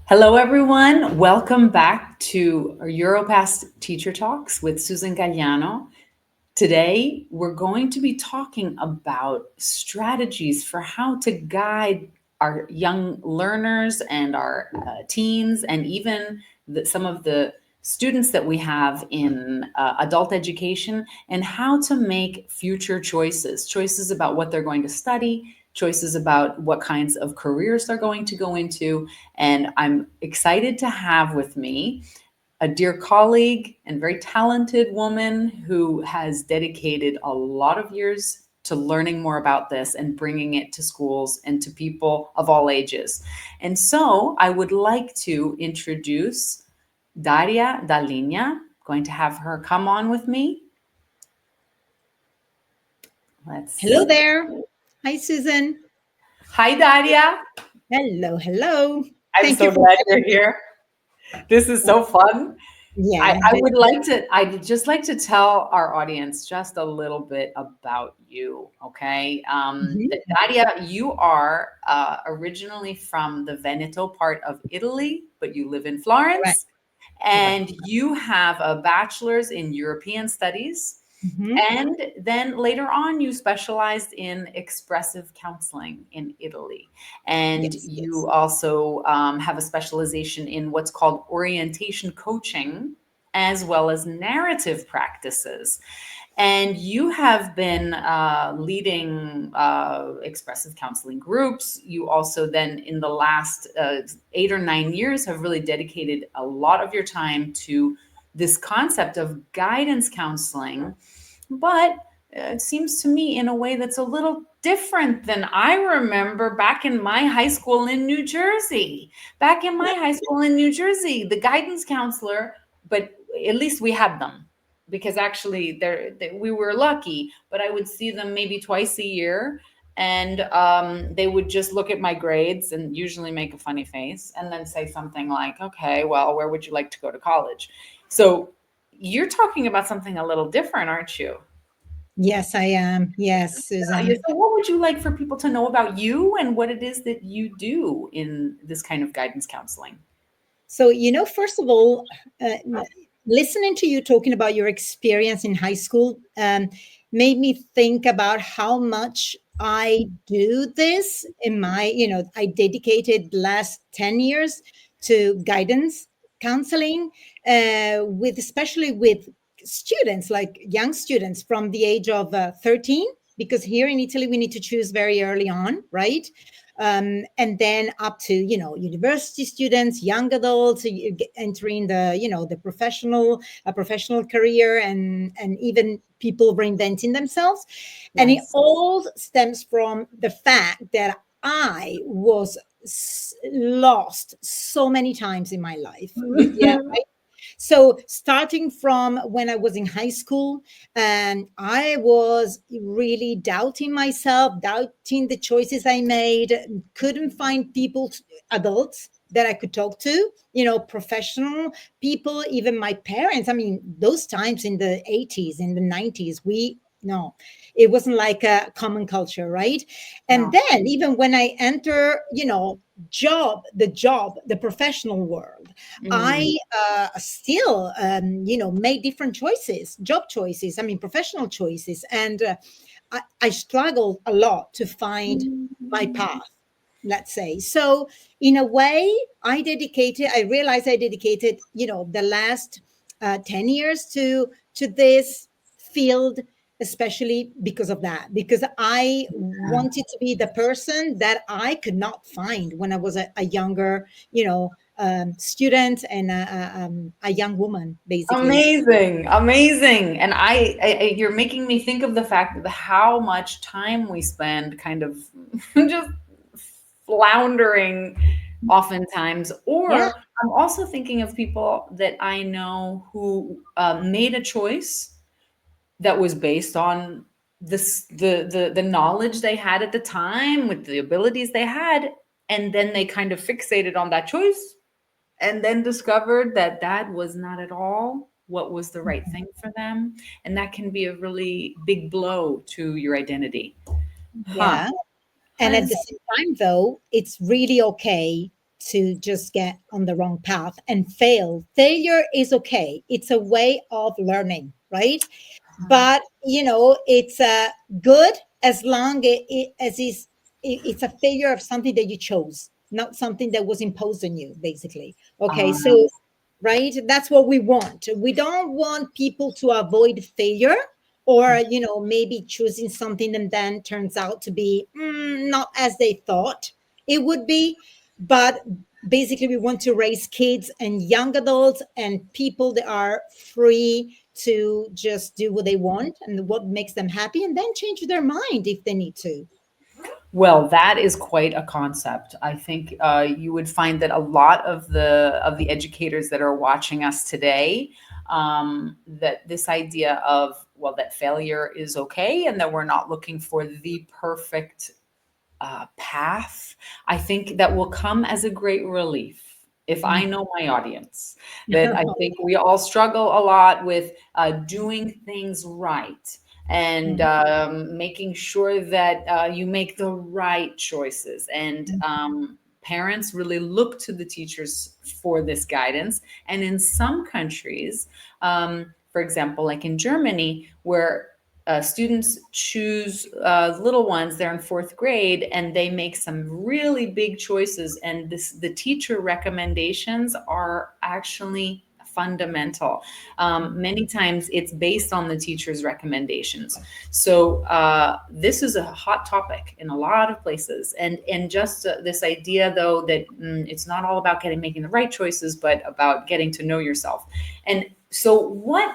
Hello, everyone. Welcome back to our Europass Teacher Talks with Susan Galliano. Today, we're going to be talking about strategies for how to guide our young learners and our teens, and even some of the students that we have in adult education, and how to make future choices about what they're going to study, choices about what kinds of careers they're going to go into. And I'm excited to have with me a dear colleague and very talented woman who has dedicated a lot of years to learning more about this and bringing it to schools and to people of all ages. And so I would like to introduce Daria Dall'Igna. Going to have her come on with me. Let's Hello see. there. Hi, Susan. Hi, Daria. Hello, hello. I'm Thank you so for glad you're having me. here. This is so fun. I, Yeah, I would like to, I'd just like to tell our audience just a little bit about you, okay? Mhm. Daria, you are originally from the Veneto part of Italy, but you live in Correct, Florence, correct. and you have a bachelor's in European studies. Mhm. And then later on, you specialized in expressive counseling in Italy. And Yes, you yes. also have a specialization in what's called orientation coaching, as well as narrative practices. And you have been leading expressive counseling groups. You also, then, in the last 8 or 9 years, have really dedicated a lot of your time to this concept of guidance counseling, but it seems to me in a way that's a little different than I remember back in my high school in New Jersey. Back in my high school in New Jersey, the guidance counselor, but at least we had them, because actually we were lucky, but I would see them maybe twice a year. And they would just look at my grades and usually make a funny face and then say something like, okay, well, where would you like to go to college? So you're talking about something a little different, aren't you? Yes, I am. Yes, Yeah, Susan. so what would you like for people to know about you and what it is that you do in this kind of guidance counseling? So, first of all, listening to you talking about your experience in high school made me think about how much I do this in I dedicated the last 10 years to guidance counseling, especially with students, like young students from the age of 13, because here in Italy, we need to choose very early on, right? And then up to university students, young adults entering the professional career, and even people reinventing themselves. And it Yes. all stems from the fact that I was lost so many times in my life. Yeah, right? So starting from when I was in high school, and I was really doubting myself, doubting the choices I made, couldn't find people, adults that I could talk to, professional people, even my parents. I mean, those times in the 80s, in the 90s, no, it wasn't like a common culture, right? And No. then even when I enter, the professional world, Mm. I still, made different choices, job choices, I mean, professional choices. And I struggled a lot to find my path, let's say. So, in a way, I realized I dedicated, the last 10 years to this field, especially because of that, because I wanted to be the person that I could not find when I was a younger, student, and a young woman, basically. Amazing, amazing. And you're making me think of the fact of how much time we spend kind of just floundering oftentimes. Yeah. Or I'm also thinking of people that I know who made a choice that was based on the knowledge they had at the time with the abilities they had, and then they kind of fixated on that choice and then discovered that that was not at all what was the right thing for them, and that can be a really big blow to your identity. Huh. Yeah. And at the same time, though, it's really okay to just get on the wrong path and fail. Failure is okay. It's a way of learning, right? But it's good as long as it's a failure of something that you chose, not something that was imposed on you, basically. Okay, so right, that's what we want. We don't want people to avoid failure, or maybe choosing something and then turns out to be not as they thought it would be. But basically, we want to raise kids and young adults and people that are free to just do what they want and what makes them happy, and then change their mind if they need to. Well, that is quite a concept. I think you would find that a lot of the educators that are watching us today, that this idea of, well, that failure is okay and that we're not looking for the perfect path, I think that will come as a great relief. If I know my audience, that I think we all struggle a lot with doing things right and making sure that you make the right choices. And parents really look to the teachers for this guidance. And in some countries, for example, like in Germany, where students choose little ones, they're in fourth grade, and they make some really big choices. And the teacher recommendations are actually fundamental. Many times it's based on the teacher's recommendations. So this is a hot topic in a lot of places. And just this idea, though, that it's not all about making the right choices, but about getting to know yourself. And so what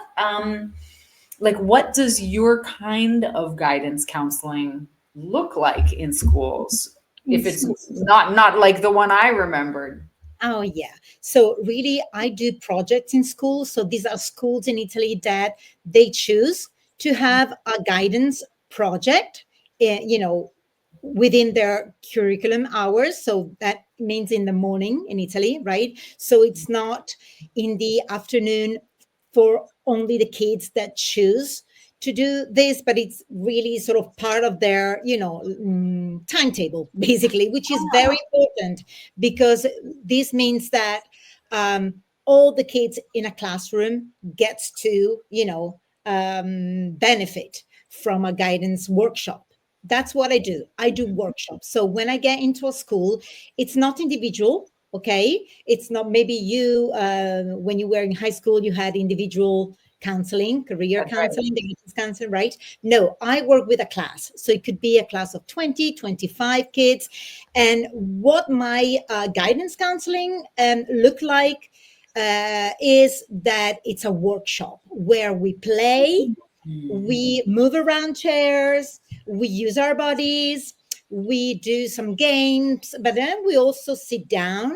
does your kind of guidance counseling look like in schools, if it's not like the one I remembered? Oh, yeah. So really, I do projects in schools. So these are schools in Italy that they choose to have a guidance project, within their curriculum hours. So that means in the morning in Italy, right? So it's not in the afternoon for only the kids that choose to do this, but it's really sort of part of their, timetable, basically, which is very important, because this means that all the kids in a classroom gets to, benefit from a guidance workshop. That's what I do. I do workshops. So when I get into a school, it's not individual. Okay, it's not, maybe you when you were in high school, you had individual counseling, career That's right. counseling, guidance counseling, right? No, I work with a class. So it could be a class of 20, 25 kids. And what my guidance counseling look like is that it's a workshop where we play, we move around chairs, we use our bodies, we do some games, but then we also sit down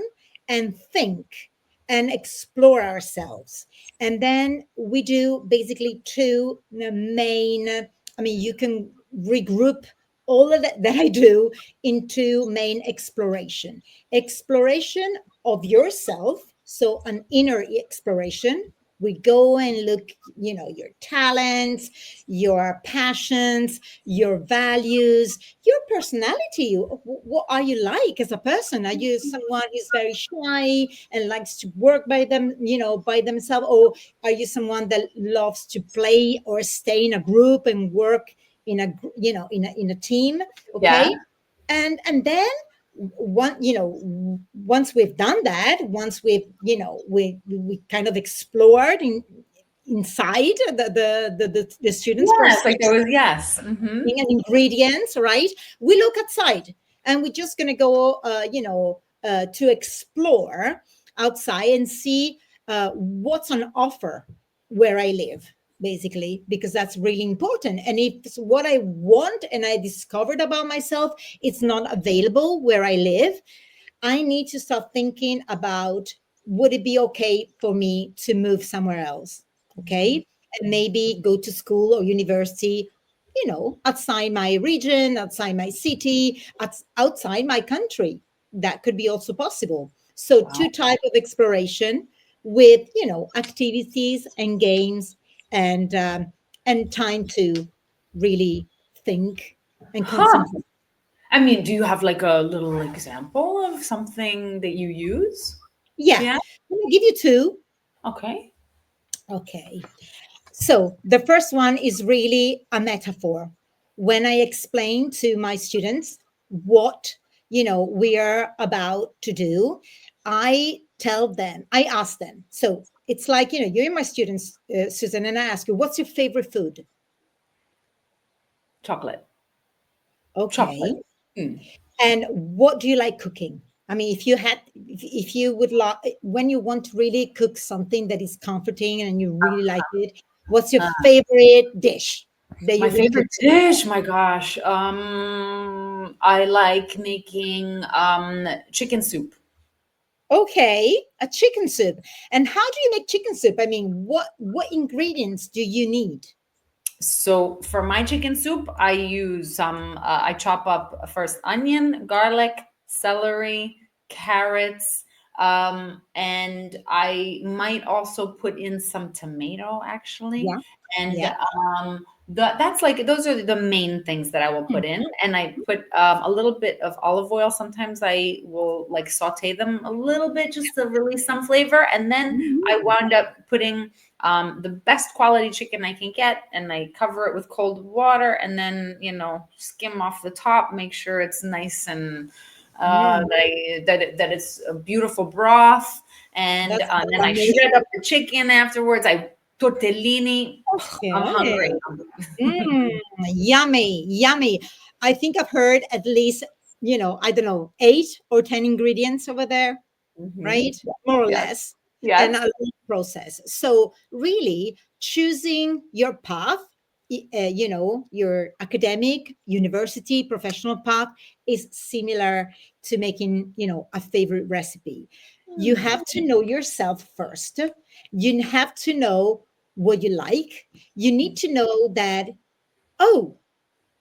and think and explore ourselves. And then we do basically two main, I mean, you can regroup all of that I do into main exploration. Exploration of yourself, so an inner exploration. We go and look, your talents, your passions, your values, your personality. What are you like as a person? Are you someone who's very shy and likes to work by by themselves, or are you someone that loves to play or stay in a group and work in a in a team? Yeah. Okay, and then once we've done that, once we've we kind of explored inside the student's Yes, like perspective there was, yes. Hmm. and ingredients, right? We look outside and we're just going to go, to explore outside and see what's on offer where I live, basically, because that's really important. And if what I want and I discovered about myself, it's not available where I live, I need to start thinking about, would it be okay for me to move somewhere else? Okay. And maybe go to school or university, outside my region, outside my city, outside my country. That could be also possible. So Wow. two type of exploration with, activities and games and time to really think and Huh. concentrate. I mean, do you have like a little example of something that you use? Yeah, Yeah. I'm gonna give you two. Okay. Okay. So the first one is really a metaphor. When I explain to my students what, we are about to do, I ask them. So it's like, you're my students, Susan, and I ask you, what's your favorite food? Chocolate. Okay. Chocolate. Mm. And what do you like cooking? I mean, if you would like, when you want to really cook something that is comforting and you really like it, what's your favorite dish that you My would cook? favorite dish, my gosh. I like making chicken soup. Okay, a chicken soup. And how do you make chicken soup? I mean, what ingredients do you need? So for my chicken soup, I use I chop up first onion, garlic, celery, carrots, and I might also put in some tomato actually. Yeah, And yeah. that's like those are the main things that I will Hmm. put in. And I put a little bit of olive oil. Sometimes I will like saute them a little bit just to release some flavor. And then I Mhm. wound up putting the best quality chicken I can get, and I cover it with cold water, and then skim off the top, make sure it's nice and Mm, that it's a beautiful broth, and that sounds then I shred amazing. up the chicken afterwards. I tortellini. I'm hungry. Okay. Mm, yummy, yummy. I think I've heard at least, I don't know, 8 or 10 ingredients over there, Hmm. right? More or Yes. less, and Yes. a long process. So, really, choosing your path, your academic, university, professional path is similar to making, a favorite recipe. You have to know yourself first. You have to know what you like. You need to know that, oh,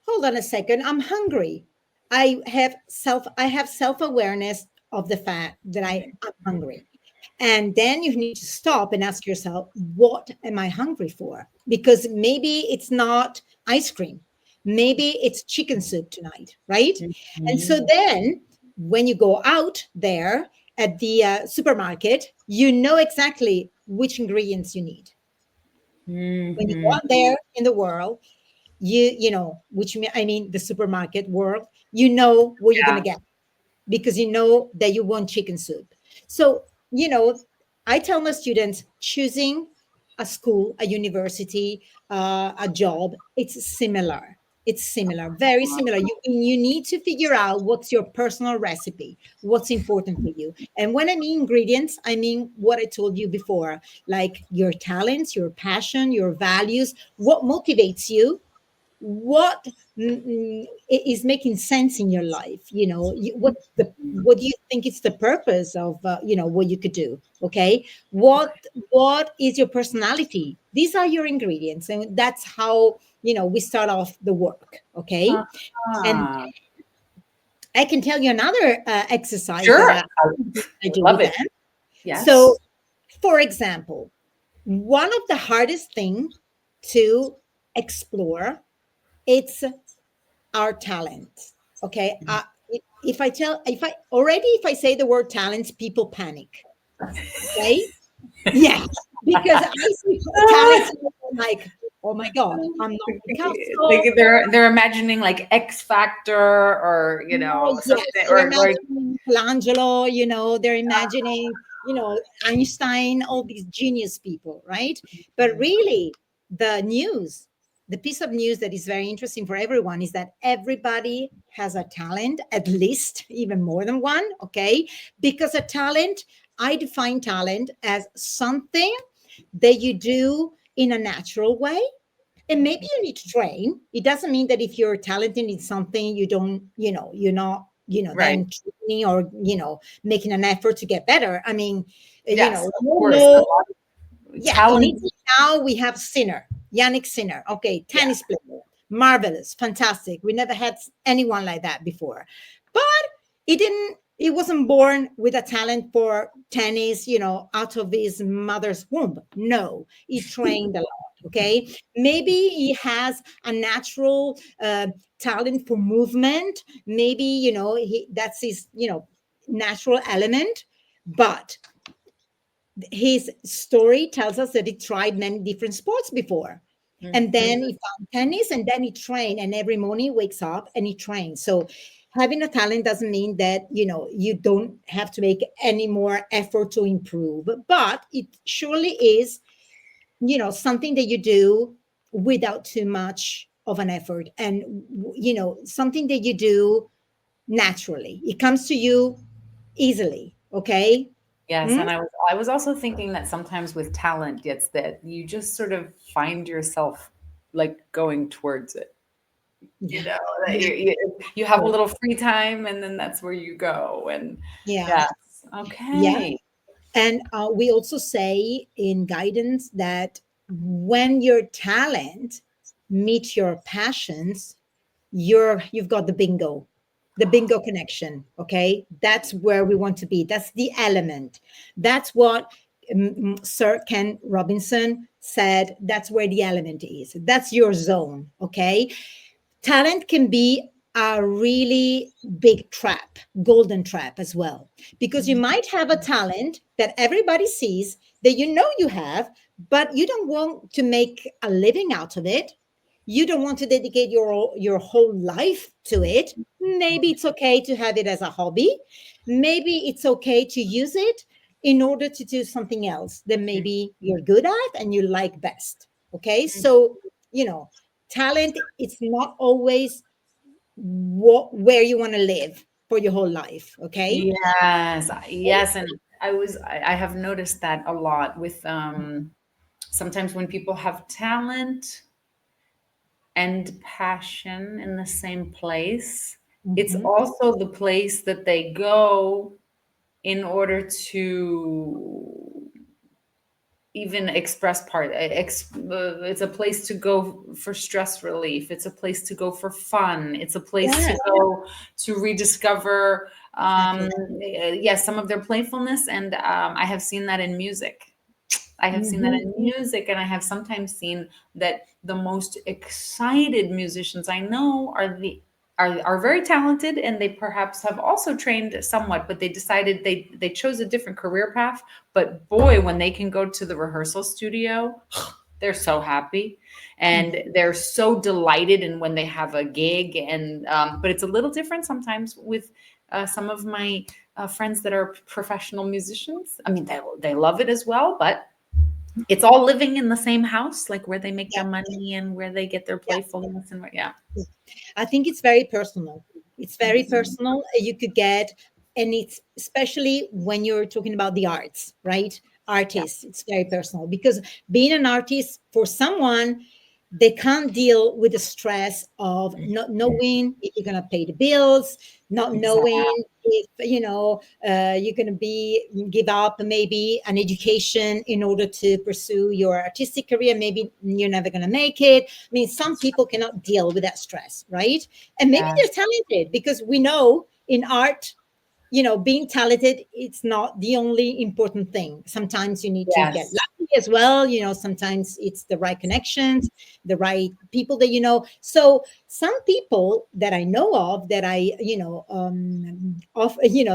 hold on a second, I'm hungry. I have self awareness of the fact that I'm hungry. And then you need to stop and ask yourself, what am I hungry for? Because maybe it's not ice cream. Maybe it's chicken soup tonight, right? And so Mhm. then when you go out there at the supermarket, you know exactly which ingredients you need. When you go Mhm. out there in the world, I mean the supermarket world, you know what you're going to Yeah. get because you know that you want chicken soup. So, you know, I tell my students choosing a school, a university, a job, it's similar. It's similar, very similar. You need to figure out what's your personal recipe, what's important for you. And when I mean ingredients, I mean what I told you before, like your talents, your passion, your values, what motivates you, what is making sense in your life, what do you think is the purpose of what you could do, okay? What is your personality? These are your ingredients, and that's how we start off the work, okay? And Ah. I can tell you another exercise that Sure. I do Love with it. them. So Yes. for example, one of the hardest thing to explore, it's our talent. Okay. If I say the word talents, people panic. Okay. Yeah. Because I see talents and I'm like, oh my God, I'm not Like Picasso. they're imagining like X Factor or Oh, yes. something They're or like imagining Michelangelo, they're imagining, Einstein, all these genius people, right? But really, the piece of news that is very interesting for everyone is that everybody has a talent, at least even more than one, okay? Because a talent, I define talent as something that you do in a natural way, and maybe you need to train. It doesn't mean that if you're talented in something, you don't, you're not, right. then training or, making an effort to get better. I mean, Yes, of we all course. A know, lot of yeah, in talent. Italy now we have Sinner, Yannick Sinner. Okay, Yeah. tennis player, marvelous, fantastic. We never had anyone like that before. But it didn't. He wasn't born with a talent for tennis, out of his mother's womb. No, he trained a lot. Okay. Maybe he has a natural talent for movement. Maybe, that's his, natural element. But his story tells us that he tried many different sports before. And then he found tennis, and then he trained, and every morning he wakes up and he trains. So having a talent doesn't mean that, you don't have to make any more effort to improve, but it surely is, something that you do without too much of an effort, and, something that you do naturally. It comes to you easily. Okay. Yes, Hmm? and I was also thinking that sometimes with talent, it's that you just sort of find yourself like going towards it. You Yeah. know, that Yeah. you have a little free time, and then that's where you go. And Yeah. yes, Yeah. okay. And we also say in guidance that when your talent meets your passions, you've got the bingo connection. Okay, that's where we want to be. That's the element. That's what Sir Ken Robinson said. That's where the element is. That's your zone. Okay, talent can be a really big trap, golden trap as well, because you might have a talent that everybody sees that you have, but you don't want to make a living out of it. You don't want to dedicate your whole life to it. Maybe it's okay to have it as a hobby. Maybe it's okay to use it in order to do something else that maybe you're good at and you like best. Okay, so you know talent, it's not always where you want to live for your whole life. Okay. Yes, yes, and I have noticed that a lot with sometimes when people have talent and passion in the same place, it's Hmm. also the place that they go in order to even express it's a place to go for stress relief, it's a place to go for fun, it's a place Yeah, to go to rediscover exactly. yes, some of their playfulness. And I have seen that in music. I have seen that Hmm. in music, and I have sometimes seen that the most excited musicians I know are very talented, and they perhaps have also trained somewhat, but they decided they chose a different career path. But boy, when they can go to the rehearsal studio, they're so happy, and they're so delighted. And when they have a gig, and but it's a little different sometimes with some of my friends that are professional musicians. I mean, they love it as well, but it's all living in the same house, like where they make Yeah, their money and where they get their yeah. playfulness and yeah. I think it's very personal. It's very personal. You could get, and it's especially when you're talking about the arts, right? Yeah. Artists, it's very personal because being an artist for someone, they can't deal with the stress of not knowing if you're going to pay the bills, not Exactly. knowing if you're going to be give up maybe an education in order to pursue your artistic career. Maybe you're never going to make it. I mean, some people cannot deal with that stress, right? And maybe Yes. they're talented because we know in art, being talented, it's not the only important thing. Sometimes you need to get Yes. lucky as well. Sometimes it's the right connections, the right people that you know. So some people that I know of that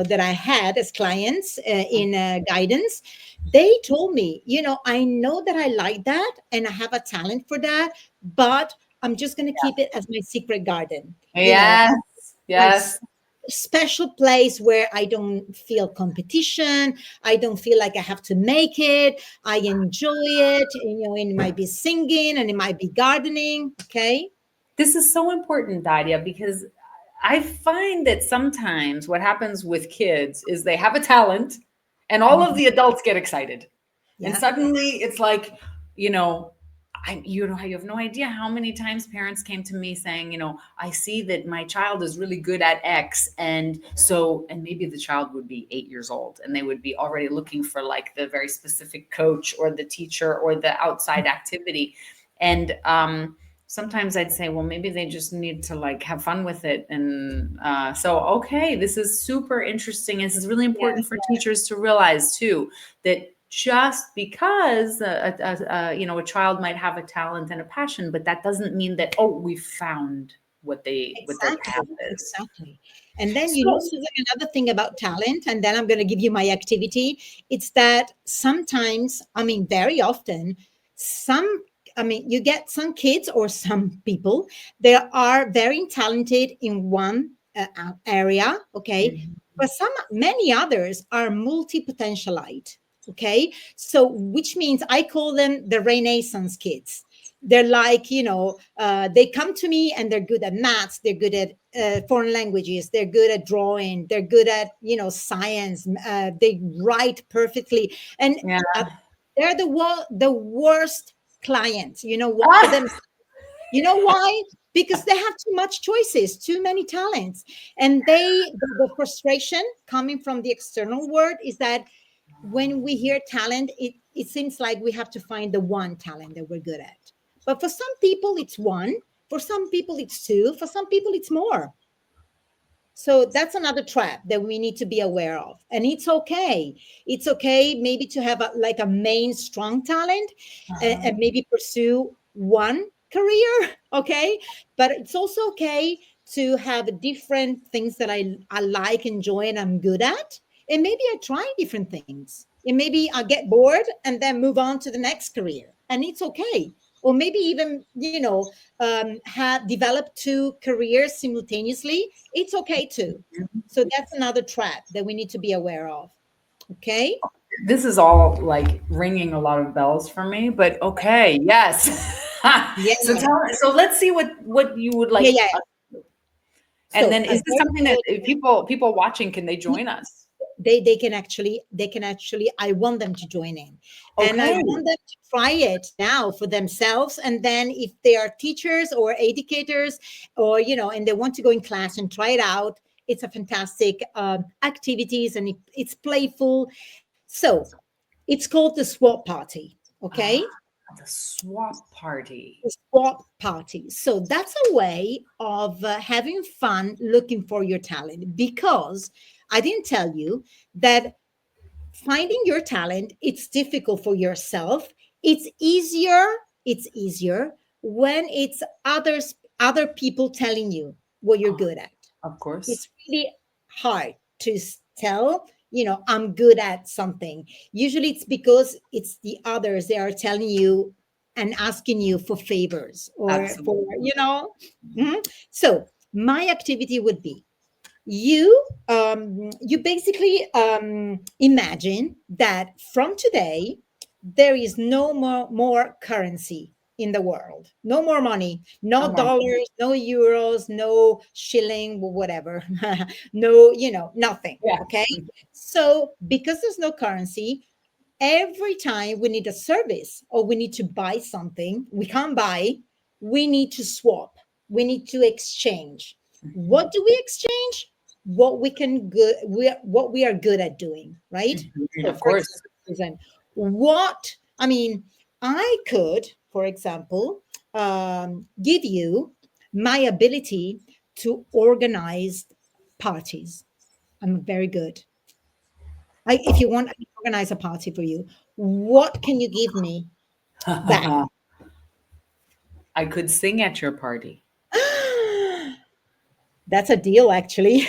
that I had as clients in guidance, they told me, I know that I like that and I have a talent for that, but I'm just going to keep it as my secret garden. Yes. My Yes. special place where I don't feel competition. I don't feel like I have to make it. I enjoy it. It might be singing and it might be gardening. Okay. This is so important, Daria, because I find that sometimes what happens with kids is they have a talent and all of Mhm. the adults get excited. And Yeah. suddenly it's like, you know, you have no idea how many times parents came to me saying, I see that my child is really good at X. And maybe the child would be 8 years old and they would be already looking for like the very specific coach or the teacher or the outside activity. And sometimes I'd say, well, maybe they just need to like have fun with it. And so, okay, this is super interesting. This is really Yeah. important for teachers to realize too, that just because a child might have a talent and a passion, but that doesn't mean that, oh, we found what their path Exactly, is. exactly. And then, So Susan, another thing about talent, and then I'm going to give you my activity. It's that sometimes, very often, some, you get some kids or some people, they are very talented in one area, okay? mhm, But many others are multi-potentialite, okay? So, which means I call them the Renaissance kids. They're like, they come to me and they're good at maths, they're good at foreign languages, they're good at drawing, they're good at science, they write perfectly, and yeah. they're the worst clients, for Ah! them. You know why? Because they have too much choices, too many talents, and the frustration coming from the external world is that when we hear talent, it seems like we have to find the one talent that we're good at. But for some people, it's one. For some people, it's two. For some people, it's more. So that's another trap that we need to be aware of. And it's okay. It's okay maybe to have like a main strong talent, and Uh-huh. maybe pursue one career. Okay. But it's also okay to have different things that I like, enjoy, and I'm good at. And maybe I try different things. And maybe I get bored and then move on to the next career. And it's okay. Or maybe even, have developed two careers simultaneously. It's okay too. So that's another trap that we need to be aware of. Okay. This is all like ringing a lot of bells for me, but okay, yes. Yeah. So let's see what you would Yeah. like. Yeah. And So then a is this very something that if people watching, can they join us? they can actually I want them to join in, and I Okay. want them to try it now for themselves, and then if they are teachers or educators, or and they want to go in class and try it out, it's a fantastic activities, and it's playful. So it's called the swap party. Ah, Okay. the swap party. Swap party. So that's a way of having fun looking for your talent, because I didn't tell you that finding your talent, it's difficult for yourself. It's easier when it's other people telling you what you're Oh, good at. of course. It's really hard to tell, I'm good at something. Usually it's because it's the others, they are telling you and asking you for favors, or for, Absolutely. Mhm. So my activity would be, you basically imagine that from today there is no more currency in the world, no more money, No no more. dollars, no euros, no shilling, whatever. No, nothing. Yeah. Okay. So because there's no currency, every time we need a service or we need to buy something we can't buy, we need to swap, we need to exchange. What do we exchange? What we are good at doing, right? Mhm, So of for course. example, Susan, what I mean, I could, for example, give you my ability to organize parties. I'm very good. If you want, I can organize a party for you. What can you give me back? I could sing at your party. That's a deal, actually.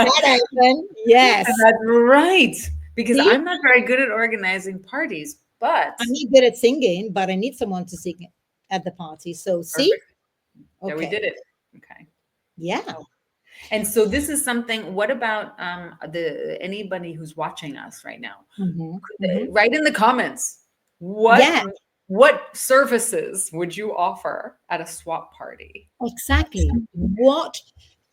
That happened. Yes. That's right. Because See, I'm not very good at organizing parties, but I'm not good at singing, but I need someone to sing at the party. So, see? perfect. There we did Okay. it. Okay. Yeah. Oh, and so this is something, what about the anybody who's watching us right now? Hmm. Hmm. Write in the comments what Yeah, what services would you offer at a swap party? exactly. What?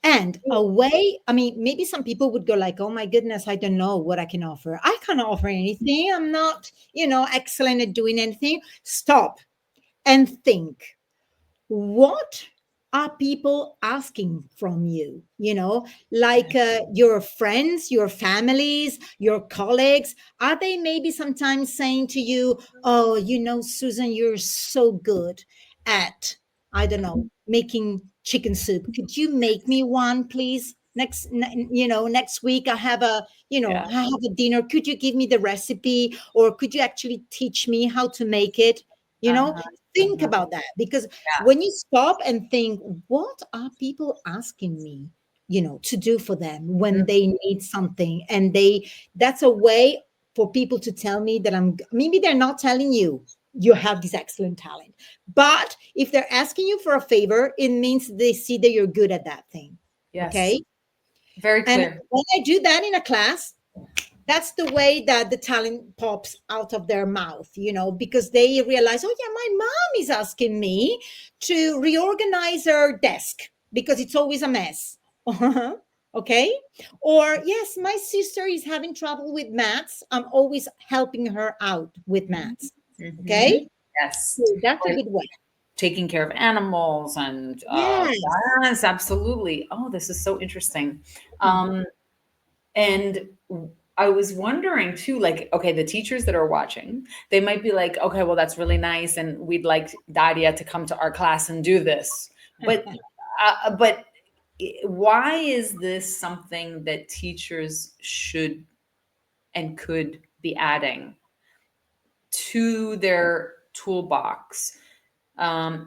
And a way, maybe some people would go like, oh my goodness, I don't know what I can offer. I can't offer anything. I'm not, excellent at doing anything. Stop and think. What? are people asking from you? Like your friends, your families, your colleagues, are they maybe sometimes saying to you, oh, Susan, you're so good at, I don't know, making chicken soup. Could you make me one, please? Next week I have Yeah. I have a dinner. Could you give me the recipe, or could you actually teach me how to make it? You know, Uh-huh. think Uh-huh. about that, because Yeah. when you stop and think, what are people asking me, to do for them when Mhm. they need something, and that's a way for people to tell me that maybe they're not telling you you have this excellent talent, but if they're asking you for a favor, it means they see that you're good at that thing. Yes. Okay. Very And clear. when I do that in a class, that's the way that the talent pops out of their mouth, because they realize, oh yeah, my mom is asking me to reorganize her desk because it's always a mess. Okay. Or yes, my sister is having trouble with maths. I'm always helping her out with maths. Hmm. Okay. Yes. So that's a Or good way. taking care of animals and Yes. yes, absolutely. Oh, this is so interesting. Mhm. Um, and I was wondering too, like, okay, the teachers that are watching, they might be like, okay, well, that's really nice, and we'd like Daria to come to our class and do this. But why is this something that teachers should and could be adding to their toolbox?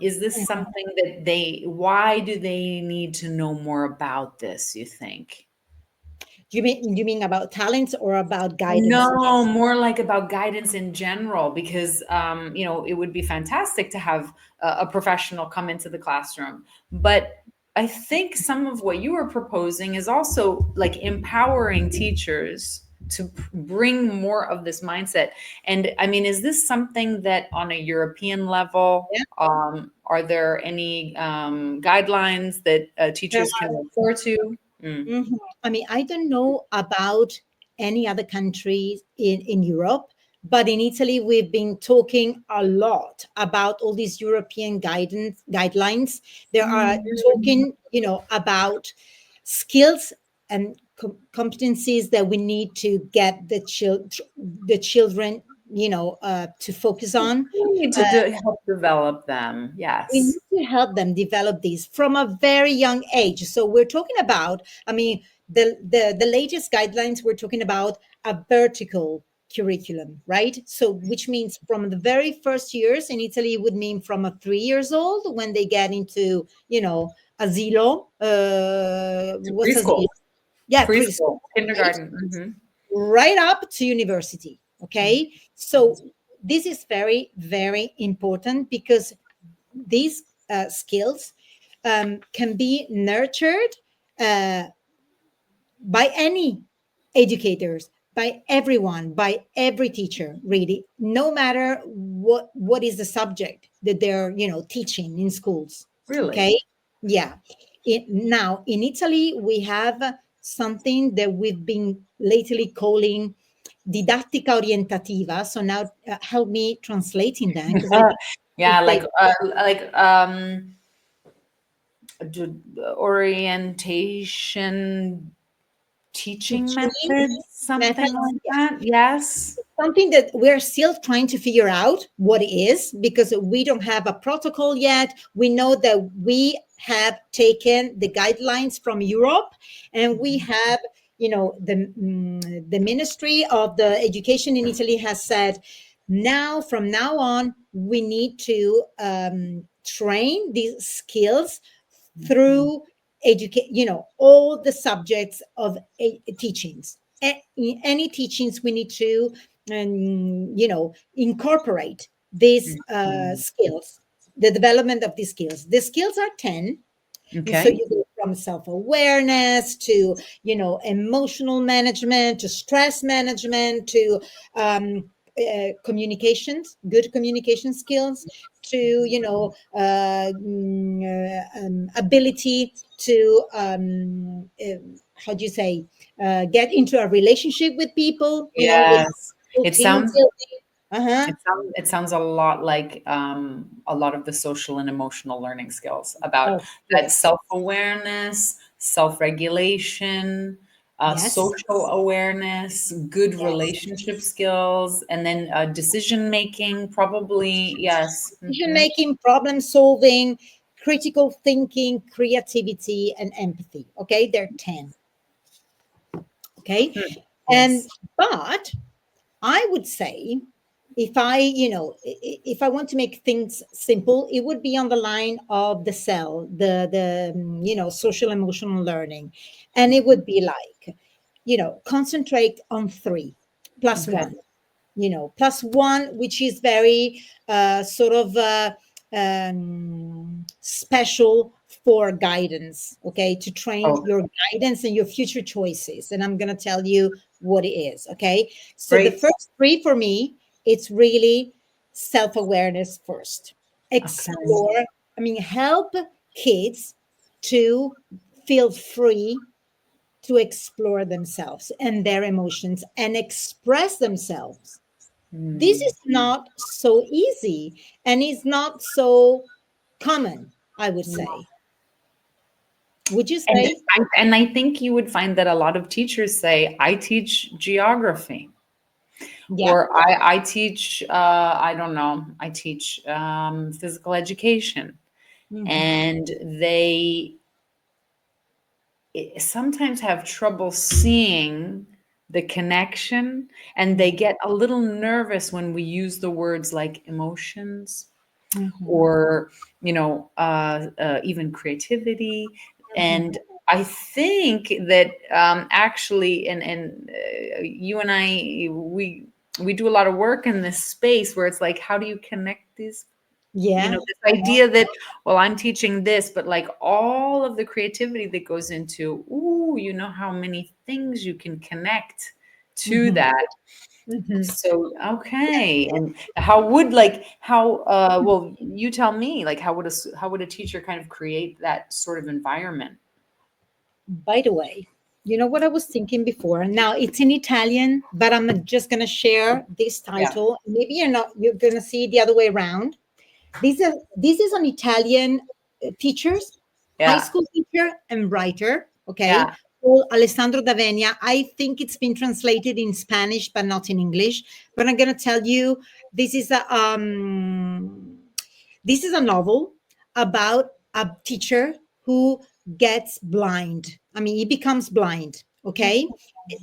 Is this something that why do they need to know more about this, you think? Do you mean about talents or about guidance? No, more like about guidance in general, because it would be fantastic to have a professional come into the classroom. But I think some of what you are proposing is also like empowering teachers to bring more of this mindset. And I mean, is this something that on a European level, Yeah, are there any guidelines that there teachers can are. refer to? Mm. Mhm. I mean, I don't know about any other countries in Europe, but in Italy, we've been talking a lot about all these European guidelines. There are Mm. talking, about skills and competencies that we need to get the children, to focus on. We need to help develop them. We Yes. need to help them develop these from a very young age. So we're talking about, I mean, the latest guidelines, we're talking about a vertical curriculum, right? So which means from the very first years in Italy, it would mean from a 3 years old when they get into, asilo. To What's preschool, asilo? Yeah, preschool, preschool, right? kindergarten. Hmm. Right up to university. Okay. So this is very, very important, because these skills can be nurtured uh, by any educators, by everyone, by every teacher, really, no matter what is the subject that they're teaching in schools. Really? Okay. Yeah. Now in Italy we have something that we've been lately calling didattica orientativa. So now help me translating that, because I think Yeah, they like orientation teaching teaching methods, something methods. like that. Yes. Something that we're still trying to figure out what it is, because we don't have a protocol yet. We know that we have taken the guidelines from Europe, and we have, the Ministry of the Education in Italy has said, now from now on we need to train these skills through educate, all the subjects of teachings. In any teachings we need to incorporate these Mhm. skills, the development of these skills. The skills are 10. And so Okay. you go from self-awareness to, emotional management, to stress management, to communications, good communication skills, to, ability to, how do you say, get into a relationship with people, with Yes. people, It team sounds building. Uh-huh. It sounds a lot like a lot of the social and emotional learning skills about Oh, that yes. self-awareness, self-regulation, Yes. social awareness, good Yes. relationship skills, and then decision making, probably. Yes. Decision Hmm. making, problem solving, critical thinking, creativity, and empathy. Okay, there are 10. Okay. And Yes. but I would say, if I, if I want to make things simple, it would be on the line of the cell, social emotional learning. And it would be like, concentrate on three plus Okay. one, plus one, which is very sort of special for guidance, okay, to train Oh, your guidance and your future choices. And I'm going to tell you what it is, okay? So the great. first three for me, it's really self awareness first. Okay. Explore, I mean, help kids to feel free to explore themselves and their emotions and express themselves. This Hmm. is not so easy and is not so common, I would say. Would you And say? I think you would find that a lot of teachers say, I teach geography, Yeah. or I teach, I don't know, I teach physical education. Hmm. And they sometimes have trouble seeing the connection, and they get a little nervous when we use the words like emotions, Hmm. or even creativity. Hmm. And I think that actually, and you and I, we do a lot of work in this space where it's like, how do you connect these, Yeah. this idea that, well, I'm teaching this, but like all of the creativity that goes into, ooh, how many things you can connect to Hmm. that. Hmm. So, okay. And how would, like, well, you tell me, like, how would a teacher kind of create that sort of environment? By the way, you know what I was thinking before? Now it's in Italian, but I'm just going to share this Yeah. title. Maybe you're going to see it the other way around. This is an Italian teachers, high Yeah. school teacher and writer. Okay, Yeah. called Alessandro Davenia. I think it's been translated in Spanish, but not in English. But I'm gonna tell you, this is a this is a novel about a teacher who gets blind. I mean, he becomes blind. Okay,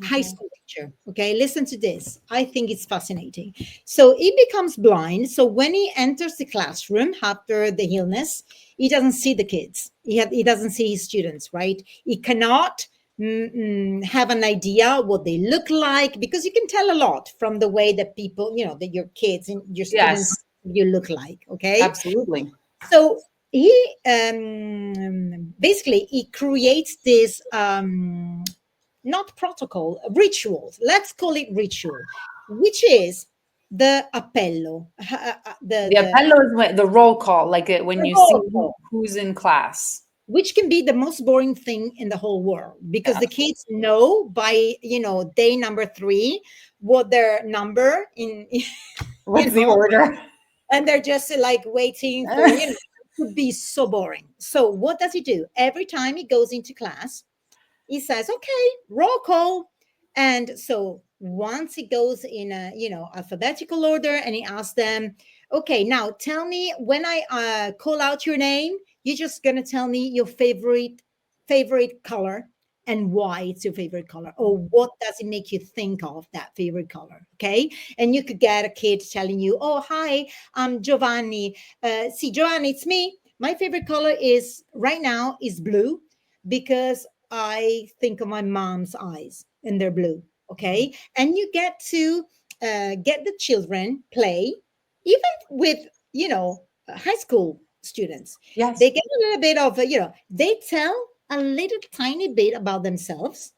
high Okay. school teacher. Okay, listen to this. I think it's fascinating. So he becomes blind. So when he enters the classroom after the illness, he doesn't see the kids. He doesn't see his students, right? He cannot have an idea what they look like, because you can tell a lot from the way that people, that your kids and your students, Yes, you look like. Okay. absolutely. So he basically he creates this not protocol, rituals. Let's call it ritual, which is the appello, The appello is the roll call, like when the you see roll call, who's in class. which can be the most boring thing in the whole world, because Yeah. the kids know by day number three what their number in, you What's the know, order? and they're just like waiting for, it could be so boring. So what does he do every time he goes into class? He says, okay, roll call. And so once he goes in a, alphabetical order, and he asks them, okay, now tell me, when I call out your name, you're just going to tell me your favorite color and why it's your favorite color, or what does it make you think of that favorite color. Okay. And you could get a kid telling you, oh, hi, I'm Giovanni. See, Giovanni, it's me. My favorite color is right now is blue, because I think of my mom's eyes and they're blue. Okay. And you get to get the children play, even with, high school students. Yes. They get a little bit of, they tell a little tiny bit about themselves.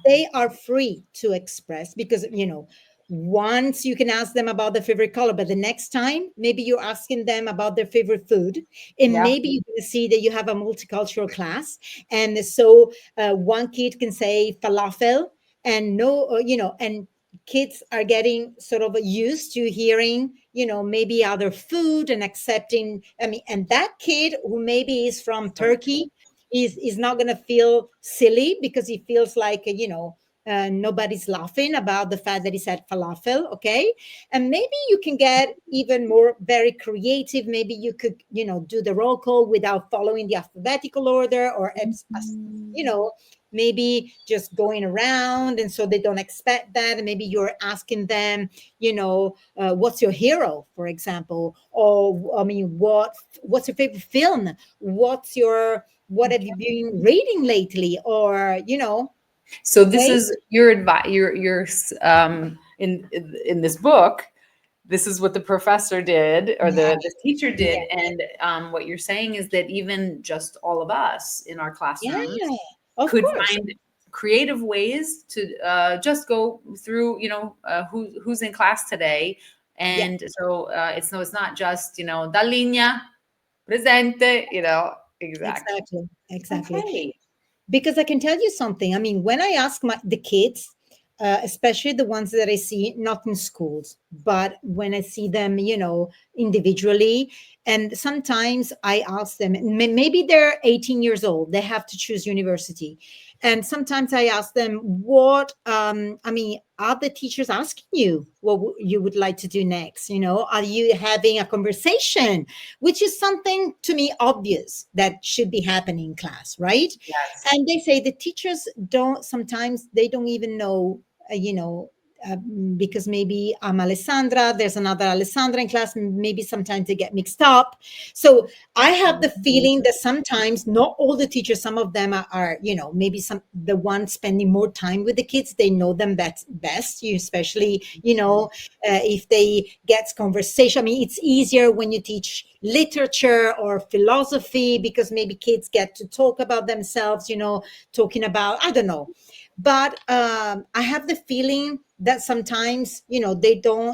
They are free to express, because once you can ask them about their favorite color, but the next time maybe you're asking them about their favorite food, and Yeah. maybe you can see that you have a multicultural class. And so one kid can say falafel, and no, and kids are getting sort of used to hearing, maybe other food and accepting. I mean, and that kid who maybe is from So Turkey is not going to feel silly because he feels like, nobody's laughing about the fact that he said falafel. Okay. And maybe you can get even more very creative. Maybe you could, do the roll call without following the alphabetical order, or you know maybe just going around, and so they don't expect that. And maybe you're asking them, what's your hero, for example, or I mean, what's your favorite film, what have you been reading lately, or So this okay. is your advice. In this book. This is what the professor did, or Yeah, the teacher yeah, did, and what you're saying is that even just all of us in our classrooms yeah, of could course. find creative ways to just go through, who's in class today, Yeah, and so it's not just Dall'Igna presente, exactly. exactly, exactly. Okay. Because I can tell you something. I mean, when I ask the kids, especially the ones that I see not in schools, but when I see them, individually, and sometimes I ask them, maybe they're 18 years old, they have to choose university. And sometimes I ask them, what, I mean, are the teachers asking you what you would like to do next? Are you having a conversation? Which is something to me obvious that should be happening in class, right? Yes. And they say the teachers don't, sometimes they don't even know, because maybe I'm Alessandra, there's another Alessandra in class, maybe sometimes they get mixed up. So I have the feeling that sometimes not all the teachers, some of them are, maybe some the ones spending more time with the kids, they know them best, especially, if they get conversation. I mean, it's easier when you teach literature or philosophy because maybe kids get to talk about themselves, talking about, I don't know. But I have the feeling that sometimes,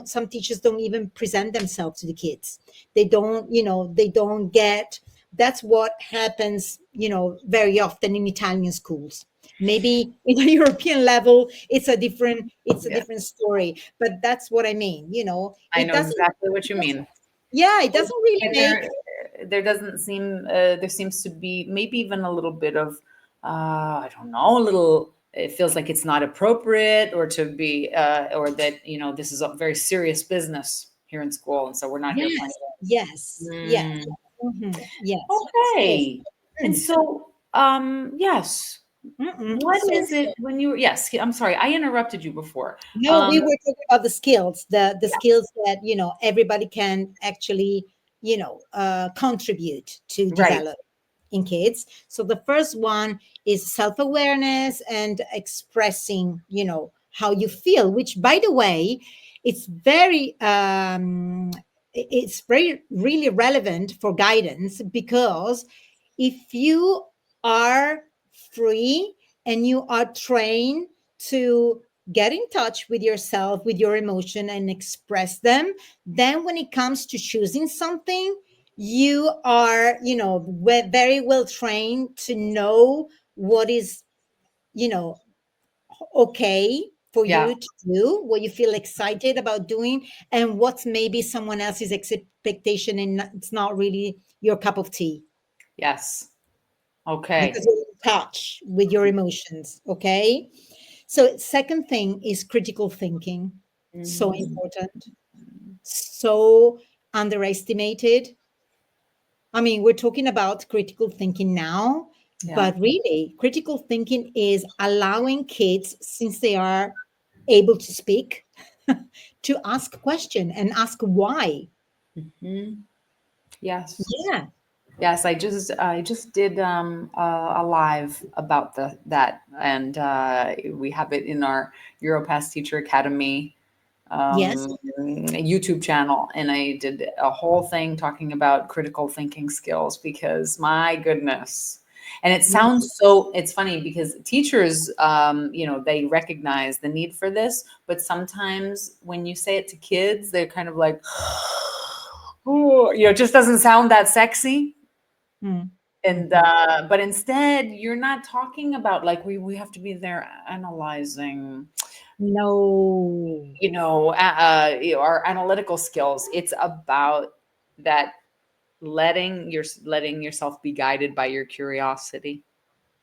some teachers don't even present themselves to the kids. They don't get, that's what happens, very often in Italian schools. Maybe in a European level, Yeah, it's a different story. But that's what I mean. I It know doesn't, exactly what you mean. yeah, it doesn't really But make. there doesn't seem there seems to be maybe even a little bit of I don't know, a little, it feels like it's not appropriate, or to be or that this is a very serious business here in school, and so we're not here playing Yes, games. yes, yes. Mm, Yes. Yes. okay. And Mm, so yes, what so is it when you, yes, I'm sorry, I interrupted you before. no, we um were talking about the skills, the skills that everybody can actually contribute to right. develop in kids. So the first one is self-awareness and expressing, how you feel, which, by the way, it's very really relevant for guidance, because if you are free and you are trained to get in touch with yourself, with your emotion, and express them, then when it comes to choosing something, you are, very well trained to know what is, you know, okay for Yeah. you to do, what you feel excited about doing, and what's maybe someone else's expectation, and it's not really your cup of tea, Yes. Okay. because you're in touch with your emotions. Okay. So, second thing is critical thinking. So Mhm. important, so underestimated. I mean, we're talking about critical thinking now, Yeah. but really, critical thinking is allowing kids, since they are able to speak, to ask question and ask why. Mhm. Yes. Yeah. Yes, I just did a live about that, and we have it in our Europass Teacher Academy Yes. YouTube channel, and I did a whole thing talking about critical thinking skills, because my goodness. And it Mm, sounds so, it's funny because teachers, they recognize the need for this, but sometimes when you say it to kids, they're kind of like, oh, it just doesn't sound that sexy. mm, And mhm. but instead, you're not talking about, like, we have to be there analyzing. No. Our analytical skills. It's about that letting yourself be guided by your curiosity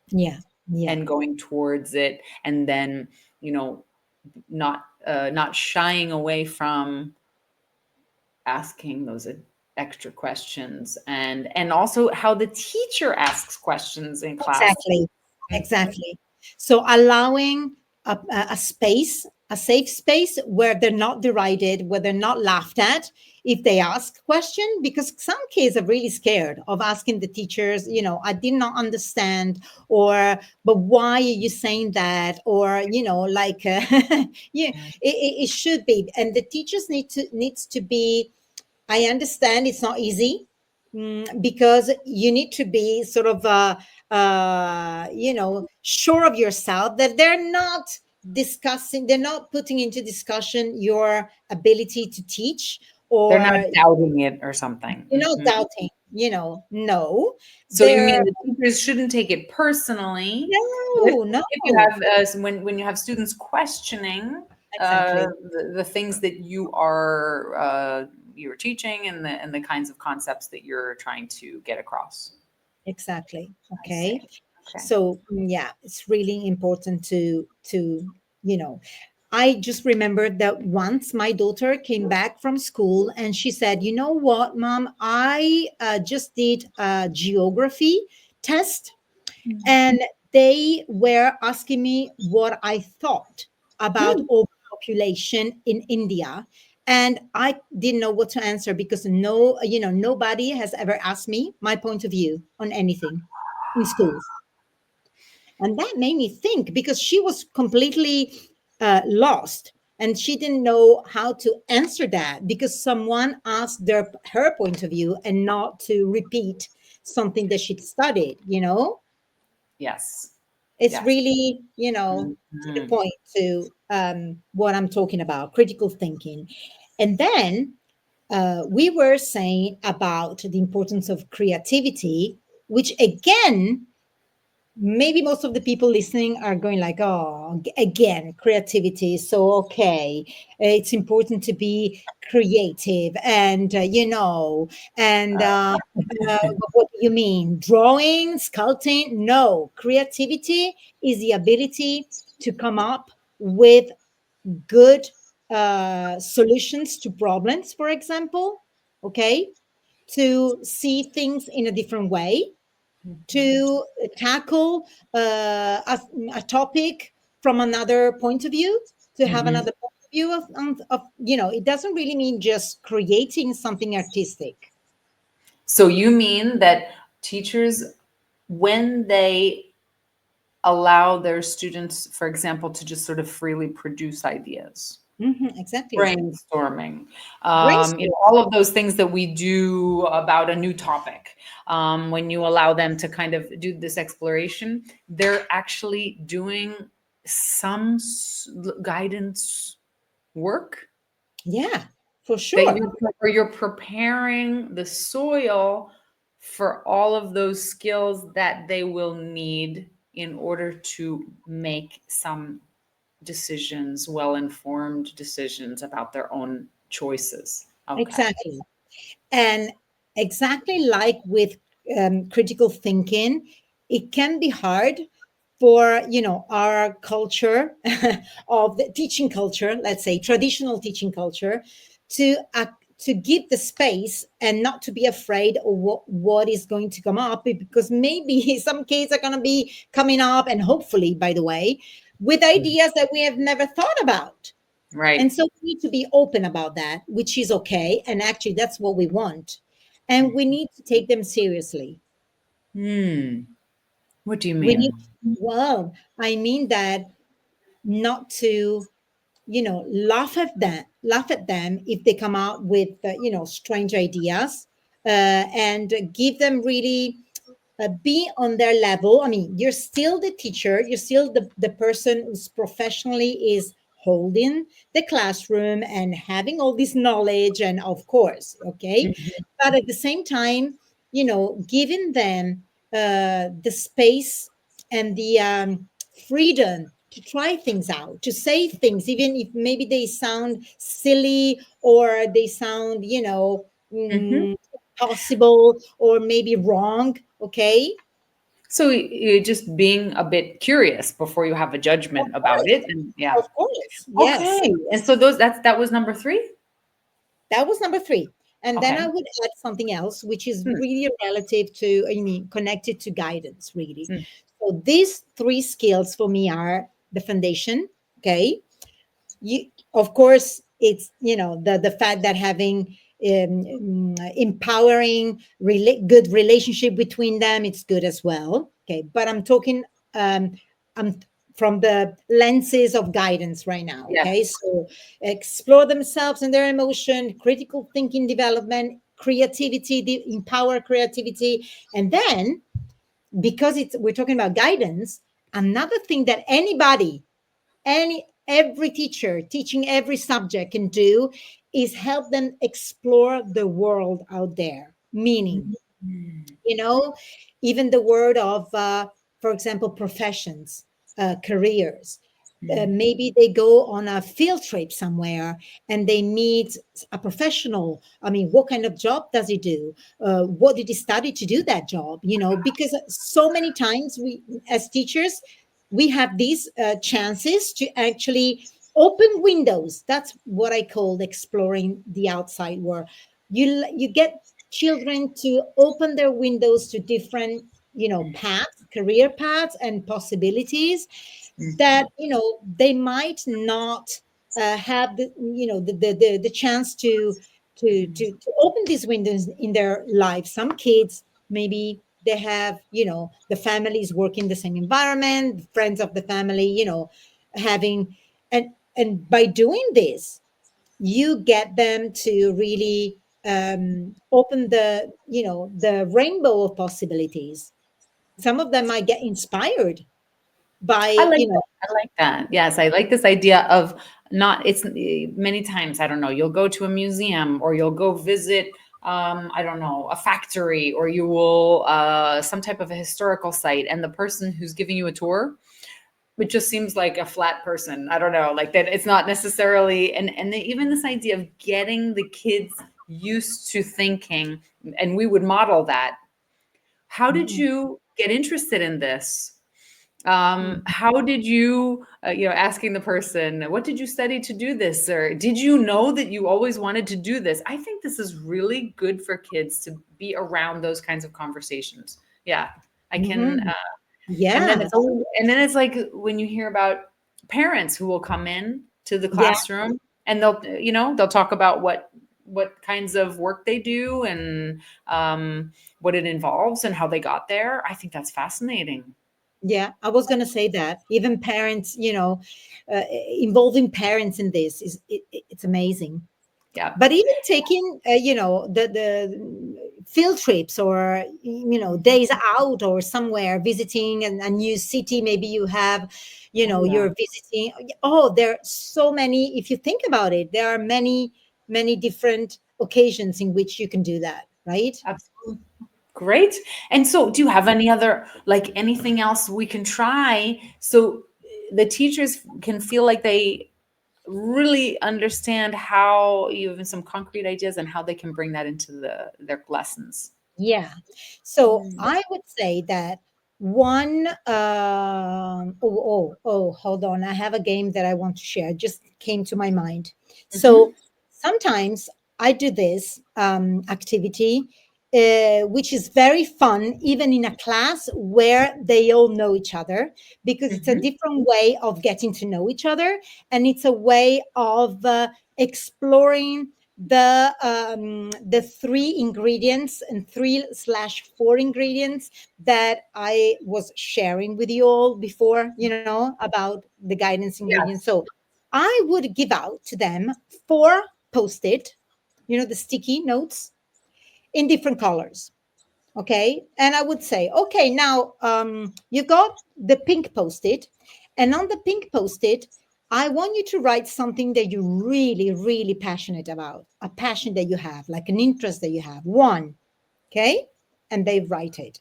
Yeah. Yeah. and going towards it, and then you know not shying away from asking those extra questions, and also how the teacher asks questions in class. Exactly. Exactly. So allowing a space, a safe space where they're not derided, where they're not laughed at if they ask question, because some kids are really scared of asking the teachers, I did not understand, or but why are you saying that, or like yeah, it should be, and the teachers needs to be. I understand it's not easy, because you need to be sort of, sure of yourself that they're not putting into discussion your ability to teach, They're not or doubting it or something. you're not Mhm. doubting, no, So you they're mean the teachers shouldn't take it personally if no, no, if you have when you have students questioning exactly, the things that you're teaching, and the kinds of concepts that you're trying to get across. exactly. I see. Okay. Okay. So yeah, it's really important to you know I just remembered that once my daughter came back from school and she said, "You know what, mom? I just did a geography test, and they were asking me what I thought about Mm. overpopulation in India." And I didn't know what to answer, because nobody has ever asked me my point of view on anything in school. And that made me think, because she was completely lost, and she didn't know how to answer that, because someone asked her point of view and not to repeat something that she'd studied. Yes. It's Yes. really, to the Mhm. point, to what I'm talking about, critical thinking. And then we were saying about the importance of creativity, which again, maybe most of the people listening are going like, "Oh, again, creativity is so okay. It's important to be creative, and what do you mean, drawing, sculpting? No, creativity is the ability to come up with good solutions to problems, for example, okay, to see things in a different way, to tackle a topic from another point of view, to have Mhm. another point of view it doesn't really mean just creating something artistic. So you mean that teachers, when they allow their students, for example, to just sort of freely produce ideas, Exactly. brainstorming, Brainstorm. all of those things that we do about a new topic, when you allow them to kind of do this exploration, they're actually doing some guidance work Yeah, for that sure. you're preparing the soil for all of those skills that they will need in order to make some decisions, well informed decisions about their own choices. Okay. Exactly. And exactly like with critical thinking, it can be hard for our culture of the teaching culture, let's say traditional teaching culture, to give the space and not to be afraid of what is going to come up, because maybe some kids are going to be coming up, and hopefully, by the way, with ideas that we have never thought about. And Right. so we need to be open about that, which is okay. And actually, that's what we want. And we need to take them seriously. Hmm. What do you We need, mean? well, I mean that, not to, laugh at them if they come out with, strange ideas, and give them really be on their level. I mean, you're still the teacher, you're still the person who's professionally is holding the classroom and having all this knowledge, and of course, okay. Mhm. But at the same time, giving them the space and the freedom to try things out, to say things, even if maybe they sound silly or they sound, Mhm. possible or maybe wrong. Okay. So you're just being a bit curious before you have a Of judgment about it, course. and yeah. Of course. Yes. Okay, and so that was number 3? That was number three. And then I Okay. would add something else, which is Hmm, really relative to, I mean, connected to guidance, really. hmm, So these three skills for me are the foundation. Okay. You, of course, it's, the fact that having empowering good relationship between them, it's good as well. Okay. But I'm talking, um, I'm from the lenses of guidance right now. Okay. yes. So explore themselves and their emotion, critical thinking development, creativity, empower creativity. And then, because we're talking about guidance, another thing that every teacher teaching every subject can do is help them explore the world out there. Meaning, Mhm. you know even the word of, for example, professions, careers. Mhm. Maybe they go on a field trip somewhere and they meet a professional. I mean, what kind of job does he do? What did he study to do that job? Because so many times we, as teachers, we have these chances to actually open windows. That's what I call exploring the outside world. You get children to open their windows to different, paths, career paths and possibilities that, they might not have the chance to open these windows in their life. Some kids, maybe they have, the families work in the same environment, friends of the family, having, and by doing this, you get them to really open the rainbow of possibilities. Some of them might get inspired I by, like that. I like that. Yes, I like this idea of not it's many times, I don't know, you'll go to a museum or you'll go visit I don't know, a factory, or you will some type of a historical site, and the person who's giving you a tour, it just seems like a flat person. I don't know, like that it's not necessarily, even this idea of getting the kids used to thinking, and we would model that. How did Mhm, you get interested in this? mhm. How did you, asking the person, what did you study to do this? Or did you know that you always wanted to do this? I think this is really good for kids to be around those kinds of conversations. Yeah, I can. Mhm. And then Yeah, it's like when you hear about parents who will come in to the yeah, classroom, and they'll talk about what kinds of work they do, and what it involves and how they got there. I think that's fascinating. yeah. I was going to say that even parents, uh, involving parents in this it's amazing. Yeah. But even taking, the field trips, or days out or somewhere, visiting a new city. Maybe you have, Oh, yeah. you're visiting. Oh, there are so many. If you think about it, there are many different occasions in which you can do that, right? Absolutely. Great. And so, do you have any other, like anything else we can try so the teachers can feel like they really understand how you have some concrete ideas and how they can bring that into their lessons? Yeah. So Mm. I would say that one, hold on. I have a game that I want to share. It just came to my mind. Mhm. So sometimes I do this activity, which is very fun, even in a class where they all know each other, because it's a Mhm. different way of getting to know each other. And it's a way of exploring the three ingredients and 3/4 ingredients that I was sharing with you all before, about the guidance ingredients. Yes. So I would give out to them 4 post-it, the sticky notes in different colors. Okay. And I would say, okay, now you got the pink post it. And on the pink post it, I want you to write something that you're really, really passionate about, a passion that you have, like an interest that you have. One. Okay. And they write it.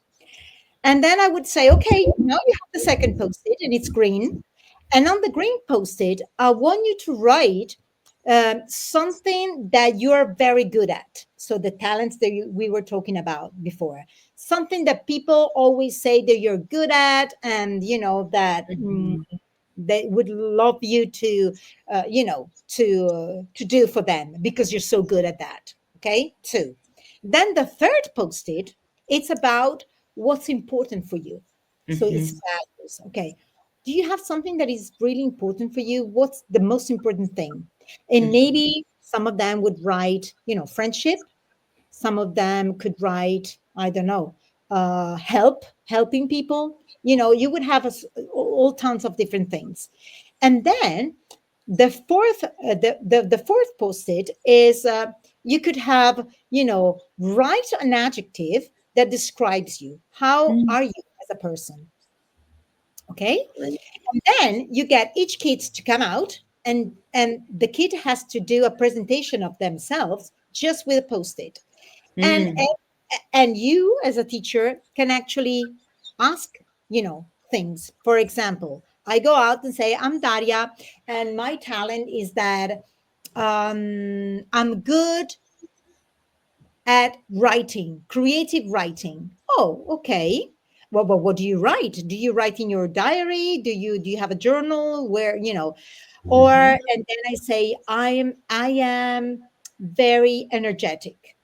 And then I would say, okay, now you have the second post it and it's green. And on the green post-it, I want you to write something that you are very good at. So the talents that we were talking about before, something that people always say that you're good at, and that Mhm. they would love you to, to do for them because you're so good at that. Okay, two. Then the third post-it, it's about what's important for you. So it's Mhm. values. Okay, do you have something that is really important for you? What's the most important thing? And Mhm. maybe some of them would write, friendship. Some of them could write, I don't know, helping people. You would have all tons of different things. And then the fourth post-it is, you could have, write an adjective that describes you. How Mm. are you as a person? Okay. Great. And then you get each kid to come out, and the kid has to do a presentation of themselves just with a post-it. And Mm. and you as a teacher can actually ask, things. For example, I go out and say, I'm Daria, and my talent is that I'm good at writing, creative writing. Oh, okay. Well, what do you write? Do you write in your diary? Do you have a journal where, or Mhm. and then I say, I am very energetic.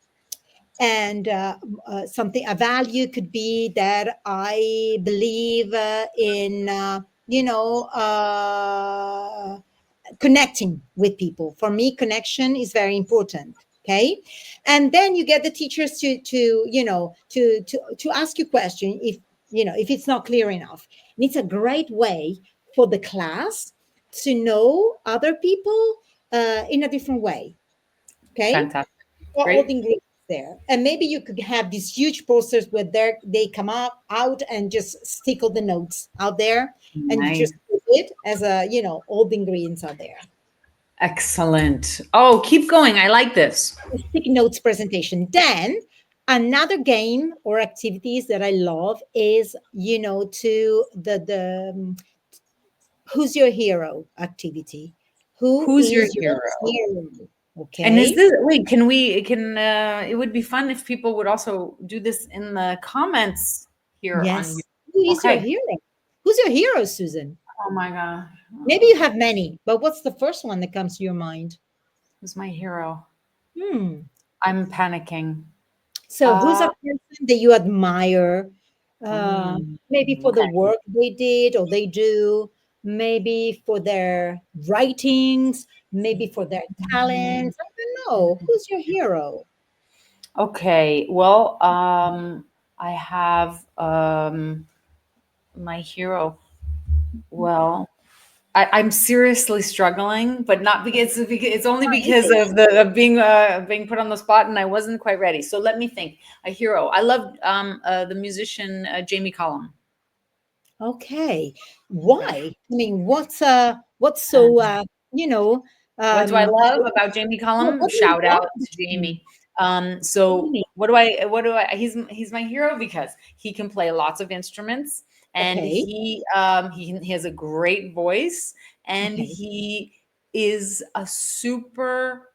And something, a value could be that I believe in, connecting with people. For me, connection is very important. Okay. And then you get the teachers to ask you question if, if it's not clear enough. And it's a great way for the class to know other people in a different way. Okay. Fantastic. All the Great. ingredients there. And maybe you could have these huge posters where they come out and just stick all the notes out there, and you Nice. just put it as a, all the ingredients are there. Excellent. Oh, keep going. I like this. A stick notes presentation. Then another game or activities that I love is, to the who's your hero activity. Who Who's your is your hero? hero? And is Okay. this, wait, can we, can, it would be fun if people would also do this in the comments here on you. Yes. Who is your Okay. hero? Who's your hero, Susan? Oh my God. Maybe you have many, but what's the first one that comes to your mind? Who's my hero? Hmm. I'm panicking. So, who's a Uh, person that you admire? Uh, mm, Maybe for the okay. work they did or they do, maybe for their writings, maybe for their talents. I don't know. Who's your hero? Okay. Well, I have my hero. Well, I'm seriously struggling, but not because it's only Not because easy. of the of being put on the spot, and I wasn't quite ready. So let me think. A hero. I loved the musician Jamie Cullum. Okay. Yeah. Why? I mean, what's so Um, you know What do I love so, about Jamie yeah, Cullum? what do you Shout love out about to him? Jamie. So Really? what do I he's my hero because he can play lots of instruments, and Okay. he has a great voice, and Okay. he is a super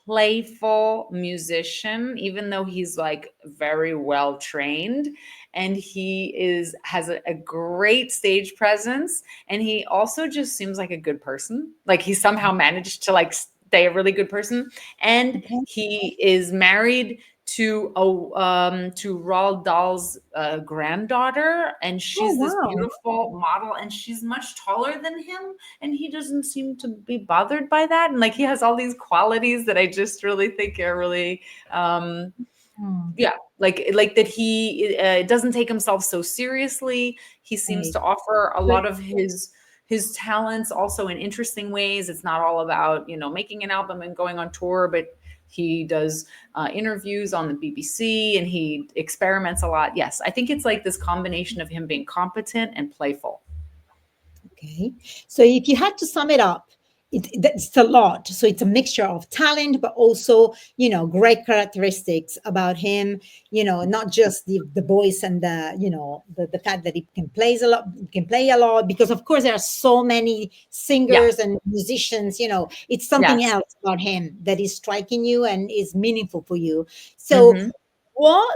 playful musician, even though he's like very well trained, and he is has a great stage presence, and he also just seems like a good person. Like he somehow managed to like stay a really good person, and Okay. he is married to Roald Dahl's granddaughter, and Oh, she's this wow. beautiful model, and she's much taller than him, and he doesn't seem to be bothered by that, and like he has all these qualities that I just really think are really um, Hmm. yeah, like that he doesn't take himself so seriously. He seems Right. to offer a Good. lot of his talents also in interesting ways. It's not all about making an album and going on tour, but he does interviews on the BBC, and he experiments a lot. Yes, I think it's like this combination of him being competent and playful. Okay. So if you had to sum it up it's a lot. So it's a mixture of talent, but also, great characteristics about him. Not just the voice and the fact that he can play a lot. Because of course there are so many Yeah. singers and musicians. It's something Yes. else about him that is striking you and is meaningful for you. So Hmm. what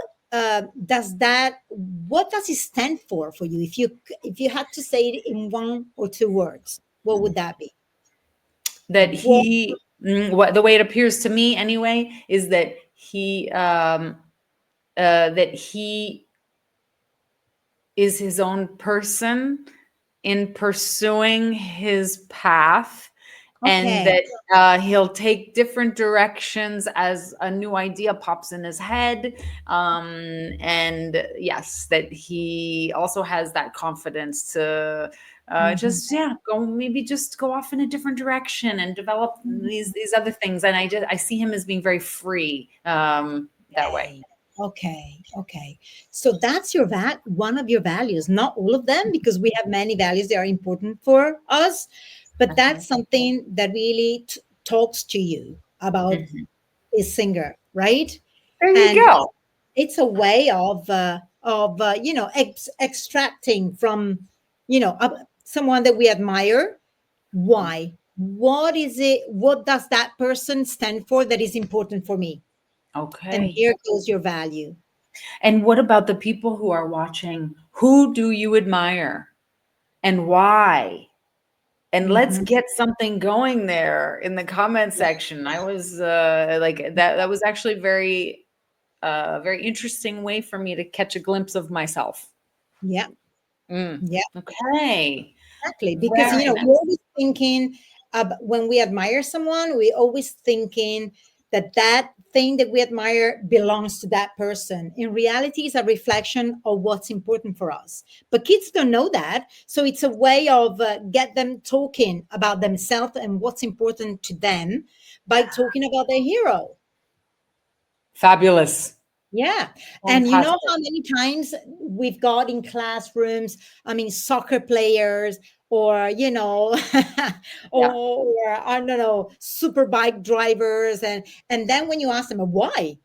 what does it stand for you? If you had to say it in one or two words, what would that be? That What he, what the way it appears to me anyway, is that he is his own person in pursuing his path, and Okay. that he'll take different directions as a new idea pops in his head. And yes, that he also has that confidence to Mhm. just, yeah, go, maybe just go off in a different direction and develop these other things. And I see him as being very free, that way. Okay. Okay. Okay. So that's one of your values, not all of them, because we have many values that are important for us, but Okay. that's something that really talks to you about Mhm. a singer, right? There you And go. it's a way of extracting from someone that we admire. Why? What is it? What does that person stand for that is important for me? And Okay. here goes your value. And what about the people who are watching? Who do you admire and why? And let's Mhm. get something going there in the comment Yeah. section. I was like that. That was actually very interesting way for me to catch a glimpse of myself. Yeah. Mm. Yeah. Okay. Exactly, because Very we're nice. always thinking when we admire someone, we always thinking that that thing that we admire belongs to that person. In reality, it's a reflection of what's important for us. But kids don't know that, so it's a way of get them talking about themselves and what's important to them by talking about their hero. Fabulous. Yeah. And you know Fantastic. how many times we've got in classrooms, I mean, soccer players or, Yeah. or I don't know, super bike drivers. And then when you ask them, why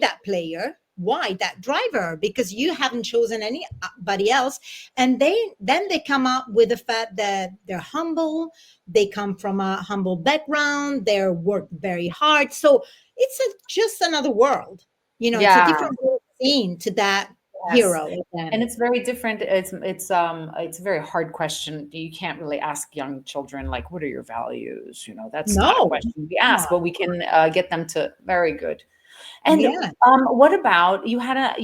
that player? Why that driver? Because you haven't chosen anybody else. And then they come up with the fact that they're humble. They come from a humble background. They're worked very hard. So it's just another world. It's a Yeah. different way of seeing to that Yes. hero of And them. it's very different. It's a very hard question. You can't really ask young children like, "What are your values?" That's not a No, question we come on. ask, but we can get them to, very good. And Yeah. what about, you had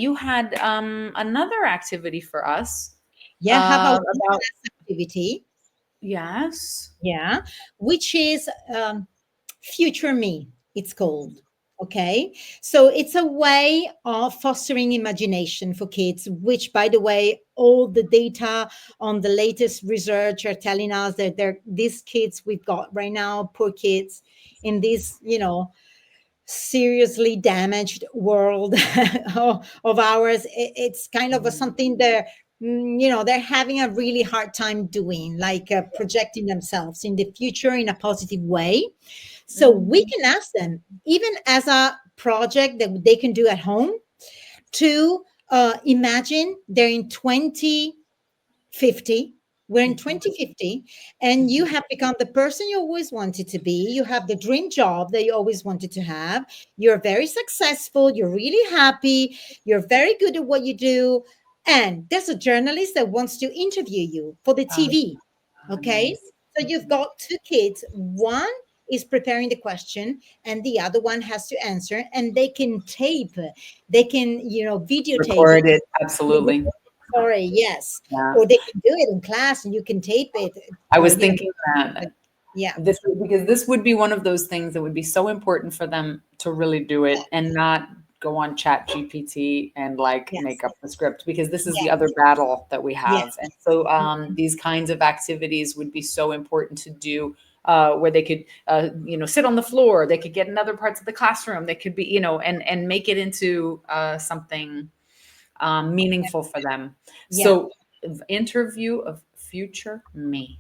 another activity for us Yeah. Have a about, wilderness activity. yes. Yeah. Which is Future Me, it's called. Okay. So it's a way of fostering imagination for kids, which, by the way, all the data on the latest research are telling us that these kids we've got right now, poor kids in this, seriously damaged world of ours. It's kind of something they're having a really hard time doing, like projecting themselves in the future in a positive way. So we Mhm. can ask them, even as a project that they can do at home, to imagine they're in 2050. We're in Mhm. 2050, and you Mhm. have become the person you always wanted to be. You have the dream job that you always wanted to have. You're very successful. You're really happy. You're very good at what you do. And there's a journalist that wants to interview you for the Ah, TV. Okay. nice. So you've Mhm. got two kids. One is preparing the question, and the other one has to answer, and they can tape, they can, videotape it. Record it, absolutely. Sorry, yes. Yeah. Or they can do it in class and you can tape it I or, was thinking like, that yeah, because this would be one of those things that would be so important for them to really do it and not go on chat GPT and like yes, make up the script, because this is yeah, the other battle that we yeah, have. And so mhm, these kinds of activities would be so important to do, where they could sit on the floor, they could get in other parts of the classroom, they could be, and make it into something meaningful for them. yeah. So interview of future me.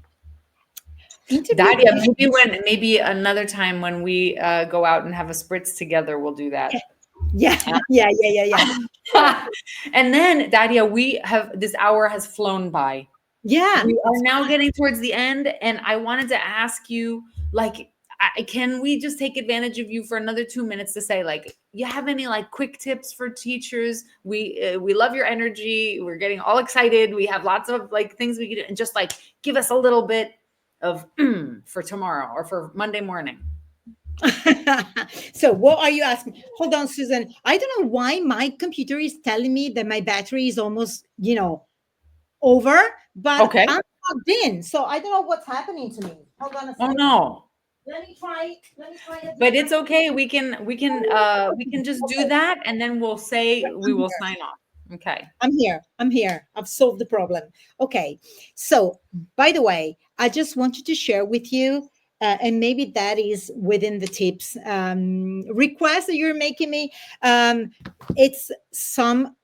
Interview Daria, questions. maybe another time when we go out and have a spritz together, we'll do Yeah, that. yeah, yeah, yeah, yeah, yeah. Sure. And then, Daria, we have this hour has flown by. Yeah, We are it's now getting towards the end, and I wanted to ask you, like, can we just take advantage of you for another 2 minutes to say, like, you have any like quick tips for teachers? We love your energy. We're getting all excited. We have lots of like things we could do, and just like give us a little bit of for tomorrow or for Monday morning. so what are you asking? Hold on, Susan. I don't know why my computer is telling me that my battery is almost, over, but Okay. I'm plugged in. So I don't know what's happening to me. Hold on a Oh second. no. Let me try a But different. it's okay. We can just do Okay, that and then we'll say we I'm will here. sign off. Okay. I'm here. I'm here. I've solved the problem. Okay. So, by the way, I just wanted to share with you, and maybe that is within the tips request that you're making me. It's some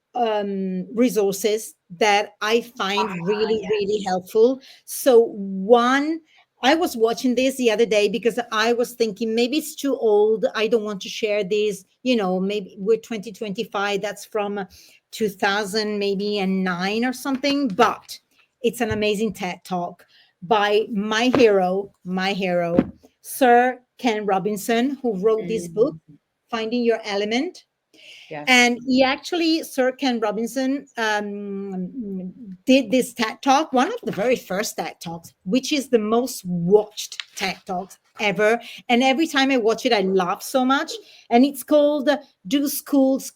resources that I find Ah, really, really yes. helpful. So, one, I was watching this the other day because I was thinking maybe it's too old. I don't want to share this. Maybe we're 2025. That's from 2000 maybe and 9 or something, but it's an amazing TED talk by my hero, Sir Ken Robinson, who wrote this book, Mm, Finding Your Element. yes. And he actually, Sir Ken Robinson, did this TED Talk, one of the very first TED Talks, which is the most watched TED Talks ever. And every time I watch it, I laugh so much. And it's called Do Schools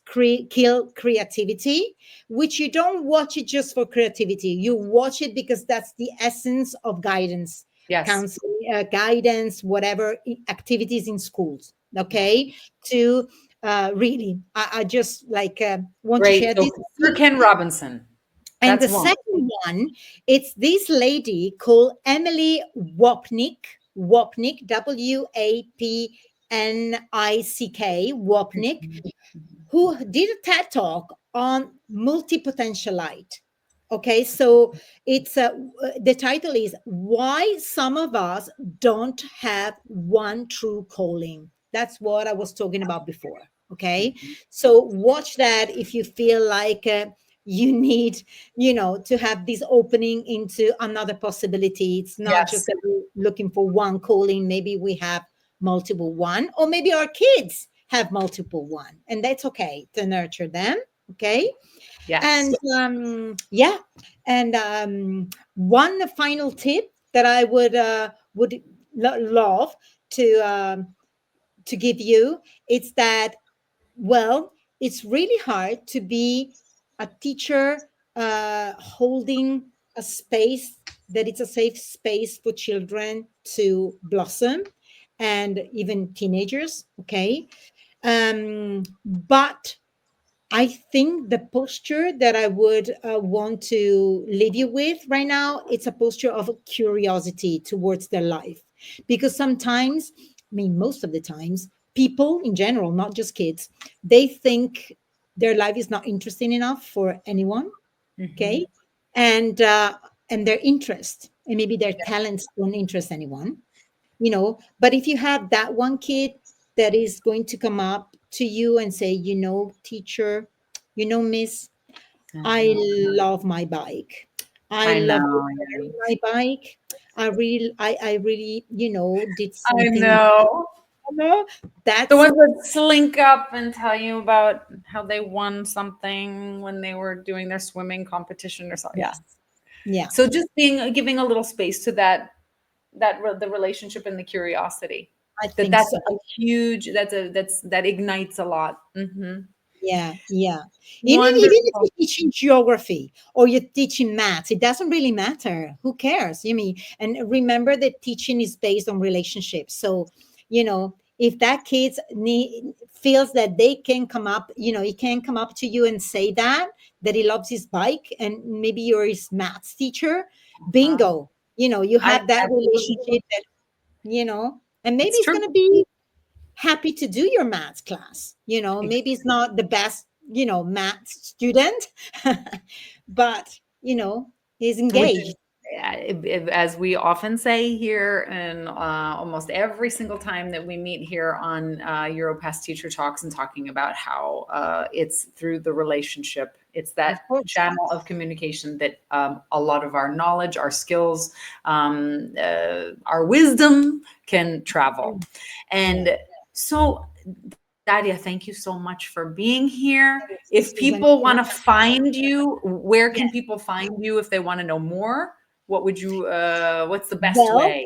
Kill Creativity? Which you don't watch it just for creativity. You watch it because that's the essence of guidance, Yes. counseling, guidance, whatever activities in schools. Okay. To really, I just like want to Great. share So this with Sir you. Ken Robinson. And That's the one. second one, it's this lady called Emily Wapnick, Wapnick, Mhm. who did a TED talk on multipotentialite. Okay, so it's the title is Why Some of Us Don't Have One True Calling. That's what I was talking about before. Okay, Mhm. so watch that if you feel like you need, to have this opening into another possibility. It's not just Yes. that we're looking for one calling. Maybe we have multiple one, or maybe our kids have multiple one, and that's okay to nurture them. Okay, Yes. and yeah, and one final tip that I would love to give you, it's that, well, it's really hard to be a teacher holding a space that it's a safe space for children to blossom, and even teenagers. Okay, but I think the posture that I would want to leave you with right now, it's a posture of curiosity towards their life. Because sometimes, I mean, most of the times, people in general, not just kids, they think their life is not interesting enough for anyone. Mhm. Okay. And, and their interest and maybe their talents don't interest anyone. But if you have that one kid that is going to come up to you and say, teacher, miss, I Uh-huh. love my bike. I I love know. repairing my bike. I really did I something. know. The That's ones that slink up and tell you about how they won something when they were doing their swimming competition or something. yeah, Yes. yeah, So just giving a little space to the relationship and the curiosity. I That think that's so. a huge that ignites a lot. Yeah, yeah. Even if Wonderful. you're teaching geography or you're teaching maths, it doesn't really matter. Who cares? And remember that teaching is based on relationships. So, if that feels that they can come up, he can come up to you and say that he loves his bike, and maybe you're his maths teacher, Uh-huh. bingo. You I have that absolutely. relationship that, and maybe It's it's true. going to be happy to do your math class. Ex- Maybe it's not the best, math student, but, he's Which engaged. as we often say here, and almost every single time that we meet here on Europass Teacher Talks, and talking about how it's through the relationship, it's that Of course. channel of communication that a lot of our knowledge, our skills, our wisdom can travel. And so, Daria, thank you so much for being here. This If was an people want to honor. find you, where can Yes. people find you if they want to know more? What would you, what's the best Well, way?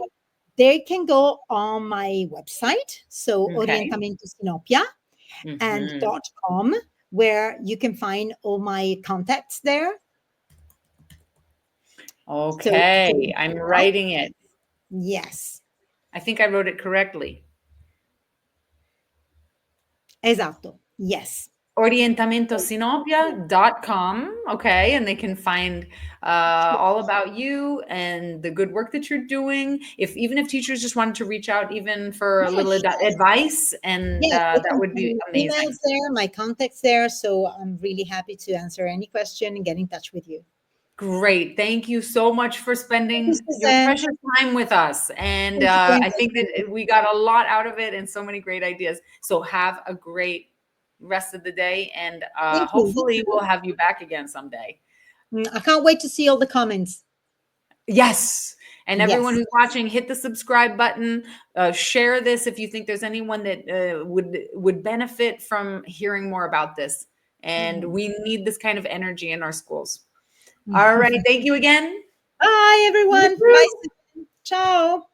they can go on my website, so Okay. Orientamento Sinopia and Mhm. .com, where you can find all my contacts there. So you can Okay. check I'm it out. writing it. Yes, I think I wrote it correctly. esatto. Yes. Orientamentosinopia.com. Okay. And they can find all about you and the good work that you're doing. Even if teachers just wanted to reach out, even for a Yeah, little advice, and yes, they that can would send be me amazing. emails there, my contacts there. So I'm really happy to answer any question and get in touch with you. Great. Thank you so much for Thank you, spending your Suzanne. precious time with us. And Thank you for I think inviting me. that we got a lot out of it and so many great ideas. So have a great rest of the day. And Thank you. You hopefully we'll too. have you back again someday. I can't wait to see all the comments. Yes. And everyone Yes. who's watching, hit the subscribe button. Share this if you think there's anyone that would benefit from hearing more about this. And Mhm. we need this kind of energy in our schools. All right. Thank you again. Bye, everyone. Bye. Suzanne. Ciao.